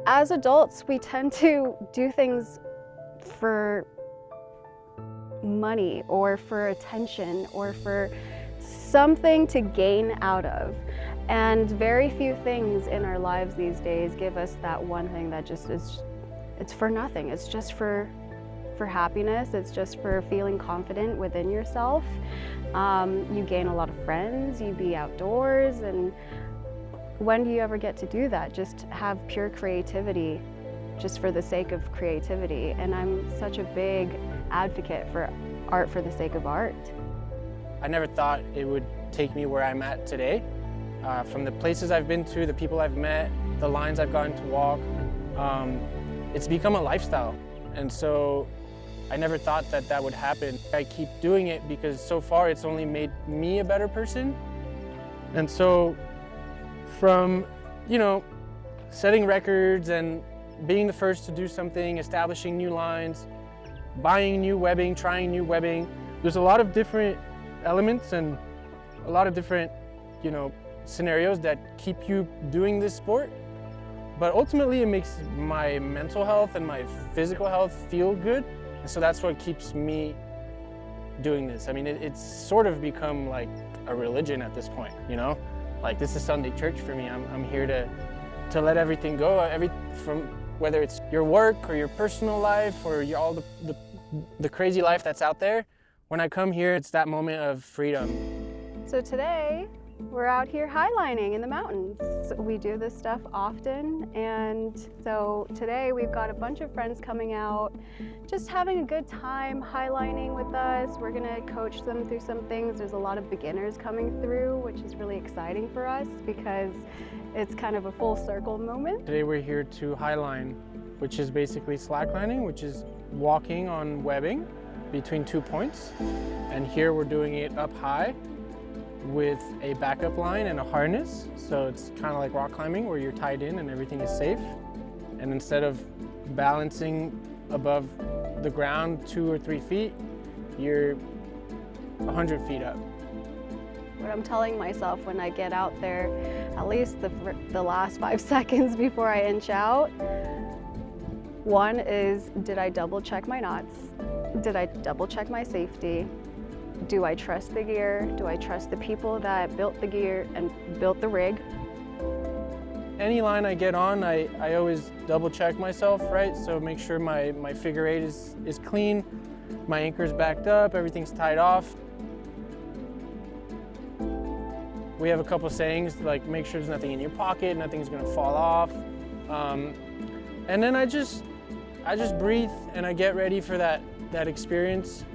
As adults, we tend to do things for money or for attention or for something to gain out of. And very few things in our lives these days give us that one thing that just is, it's for nothing. It's just for happiness. It's just for feeling confident within yourself. You gain a lot of friends, you be outdoors, and when do you ever get to do that? Just have pure creativity, just for the sake of creativity. And I'm such a big advocate for art for the sake of art. I never thought it would take me where I'm at today. From the places I've been to, the people I've met, the lines I've gotten to walk, it's become a lifestyle. And so I never thought that that would happen. I keep doing it because so far it's only made me a better person. And so from, setting records and being the first to do something, establishing new lines, buying new webbing, trying new webbing, there's a lot of different elements and a lot of different, scenarios that keep you doing this sport. But ultimately it makes my mental health and my physical health feel good. And so that's what keeps me doing this. I mean, it's sort of become like a religion at this point, Like this is Sunday church for me. I'm here to let everything go, from whether it's your work or your personal life or all the crazy life that's out there. When I come here, it's that moment of freedom. So today, we're out here highlining in the mountains. We do this stuff often, and so today we've got a bunch of friends coming out, just having a good time highlining with us. We're gonna coach them through some things. There's a lot of beginners coming through, which is really exciting for us because it's kind of a full circle moment. Today we're here to highline, which is basically slacklining, which is walking on webbing between 2 points. And here we're doing it up high with a backup line and a harness. So it's kind of like rock climbing where you're tied in and everything is safe. And instead of balancing above the ground 2 or 3 feet, you're 100 feet up. What I'm telling myself when I get out there, at least the last 5 seconds before I inch out, one is, did I double check my knots? Did I double check my safety? Do I trust the gear? Do I trust the people that built the gear and built the rig? Any line I get on, I always double check myself, right? So make sure my figure eight is clean, my anchor's backed up, everything's tied off. We have a couple sayings like make sure there's nothing in your pocket, nothing's gonna fall off. And then I just breathe and I get ready for that experience.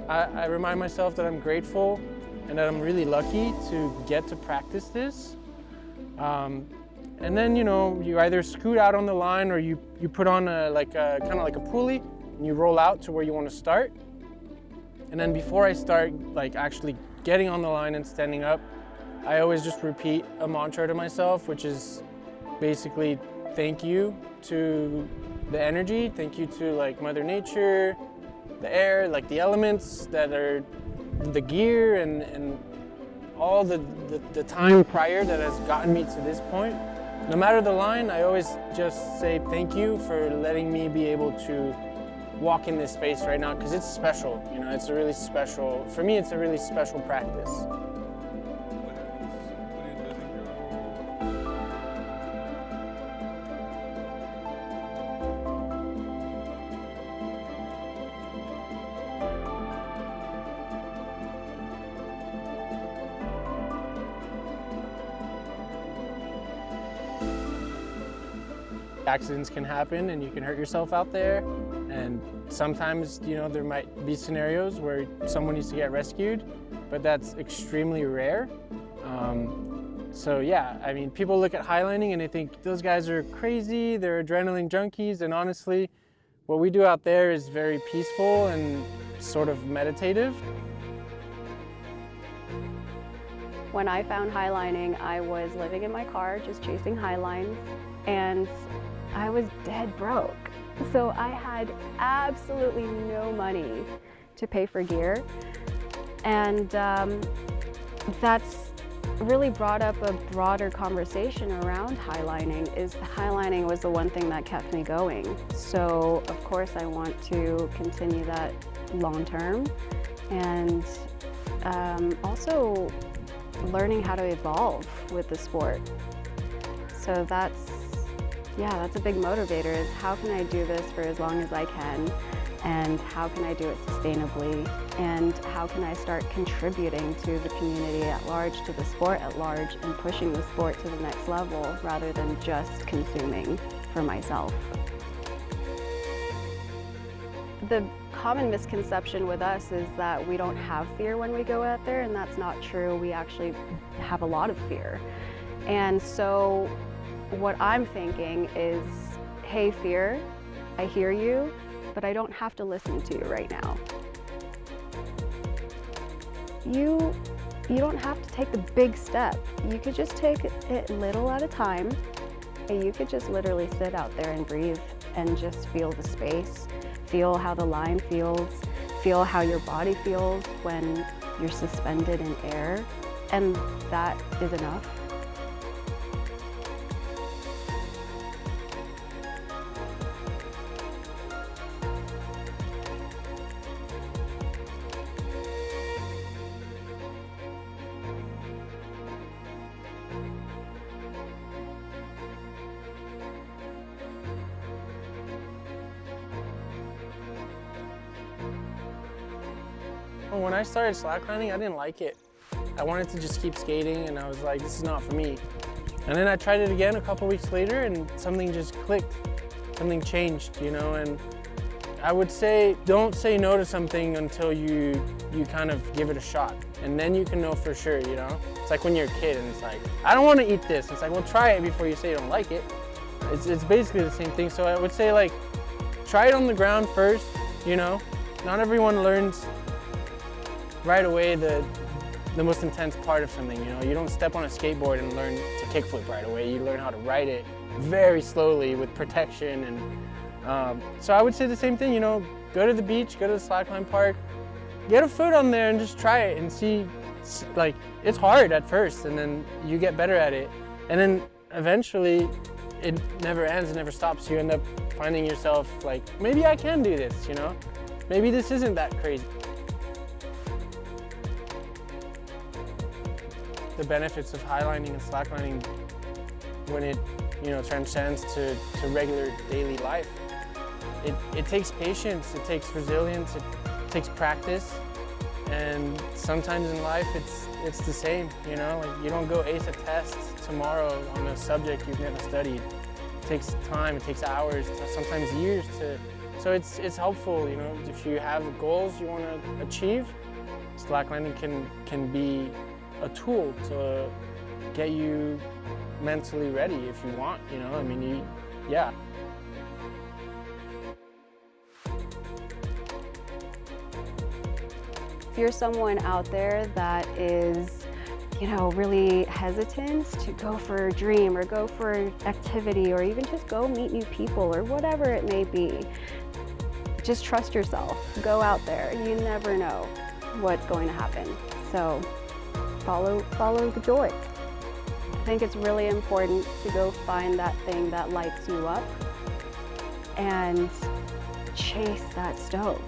I remind myself that I'm grateful and that I'm really lucky to get to practice this. And then, you either scoot out on the line or you put on kind of like a pulley and you roll out to where you want to start. And then before I start actually getting on the line and standing up, I always just repeat a mantra to myself, which is basically thank you to the energy, thank you to Mother Nature, the air, the elements that are the gear and all the time prior that has gotten me to this point. No matter the line, I always just say thank you for letting me be able to walk in this space right now because it's special. It's a really special, for me, it's a really special practice. Accidents can happen and you can hurt yourself out there, and sometimes there might be scenarios where someone needs to get rescued, but that's extremely rare. So yeah, I mean, people look at highlining and they think those guys are crazy, they're adrenaline junkies, and honestly what we do out there is very peaceful and sort of meditative. When I found highlining, I was living in my car just chasing highlines, and I was dead broke. So I had absolutely no money to pay for gear. And that's really brought up a broader conversation around highlining. Is highlining was the one thing that kept me going. So of course I want to continue that long term, and also learning how to evolve with the sport. So that's a big motivator, is how can I do this for as long as I can, and how can I do it sustainably, and how can I start contributing to the community at large, to the sport at large, and pushing the sport to the next level rather than just consuming for myself. The common misconception with us is that we don't have fear when we go out there, and that's not true. We actually have a lot of fear. And so what I'm thinking is, hey fear, I hear you, but I don't have to listen to you right now. You don't have to take the big step. You could just take it little at a time, and you could just literally sit out there and breathe and just feel the space, feel how the line feels, feel how your body feels when you're suspended in air, and that is enough. When I started slacklining, I didn't like it. I wanted to just keep skating, and I was like, this is not for me. And then I tried it again a couple weeks later, and something just clicked. Something changed, you know, and I would say, don't say no to something until you kind of give it a shot. And then you can know for sure, you know? It's like when you're a kid and it's like, I don't want to eat this. It's like, well, try it before you say you don't like it. It's basically the same thing. So I would say, like, try it on the ground first, you know? Not everyone learns right away the most intense part of something, you know? You don't step on a skateboard and learn to kickflip right away. You learn how to ride it very slowly with protection. And so I would say the same thing, you know? Go to the beach, go to the slackline park, get a foot on there and just try it and see. Like, it's hard at first, and then you get better at it. And then eventually it never ends, it never stops. You end up finding yourself like, maybe I can do this, you know? Maybe this isn't that crazy. The benefits of highlining and slacklining when it, you know, transcends to regular daily life. It takes patience, it takes resilience, it takes practice, and sometimes in life it's the same, you know? Like, you don't go ace a test tomorrow on a subject you've never studied. It takes time, it takes hours, sometimes years to, so it's helpful, you know, if you have goals you want to achieve, slacklining can be a tool to get you mentally ready if you want, you know? I mean, yeah. If you're someone out there that is, you know, really hesitant to go for a dream or go for an activity or even just go meet new people or whatever it may be, just trust yourself. Go out there. You never know what's going to happen. So follow the joy. I think it's really important to go find that thing that lights you up and chase that stoke.